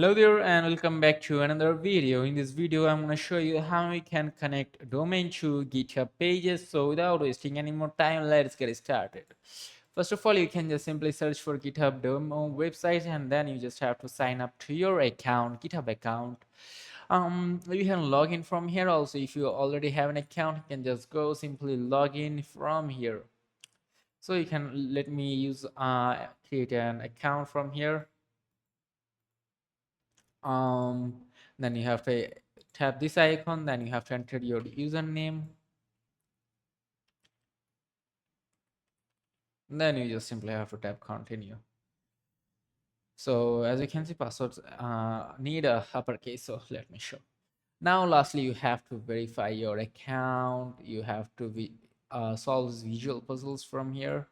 Hello there and welcome back to another video. In this video, I'm going to show you how we can connect domain to GitHub pages. So without wasting any more time, let's get started. First of all, you can just simply search for GitHub domain website and then you just have to sign up to your account, GitHub account. You can log in from here also. If you already have an account, you can just go simply log in from here. So you can let me use create an account from here. um then you have to tap this icon, then you have to enter your username, then you just simply have to tap continue. So as you can see, passwords need a uppercase, so let me show. Now lastly, you have to verify your account. You have to solve these visual puzzles from here.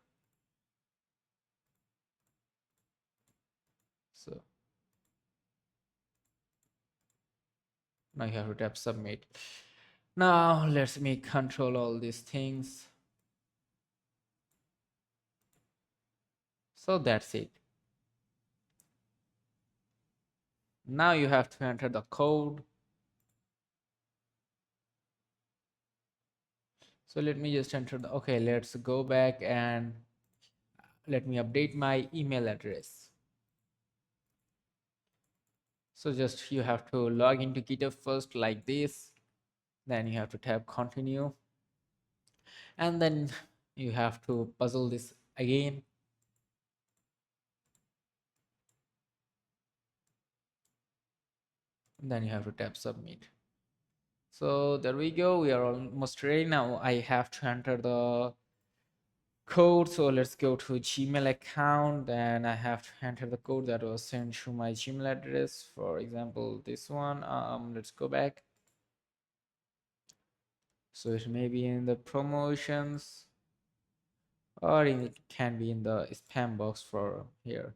So now you have to tap submit. Now let's me control all these things. So that's it. Now you have to enter the code. So let me just enter the, okay, let's go back and let me update my email address. So just you have to log into GitHub first like this, then you have to tap continue, and then you have to puzzle this again. And then you have to tap submit. So there we go, we are almost ready. Now I have to enter the code. So let's go to Gmail account and I have to enter the code that was sent to my Gmail address, for example this one. Let's go back. So it may be in the promotions or it can be in the spam box for here.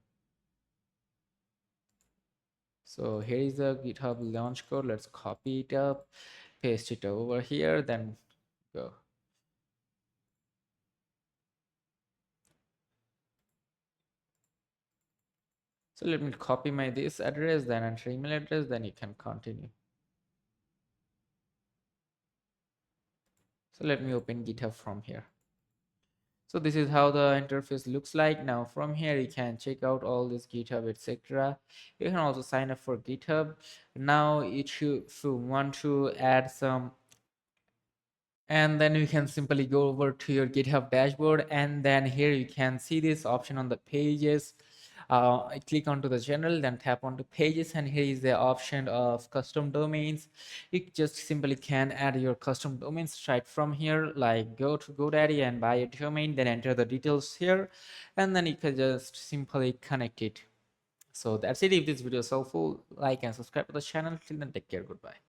So here is the GitHub launch code. Let's copy it up, paste it over here, then go. So let me copy my this address, then enter email address, then you can continue. So let me open GitHub from here. So this is how the interface looks like. Now from here you can check out all this GitHub, etc. You can also sign up for GitHub. Now if you want to add some, and then you can simply go over to your GitHub dashboard, and then here you can see this option on the pages. Click onto the general, then tap onto pages, and here is the option of custom domains. You just simply can add your custom domains right from here, like go to GoDaddy and buy a domain, then enter the details here, and then you can just simply connect it. So that's it. If this video is helpful, like and subscribe to the channel. Till then, take care. Goodbye.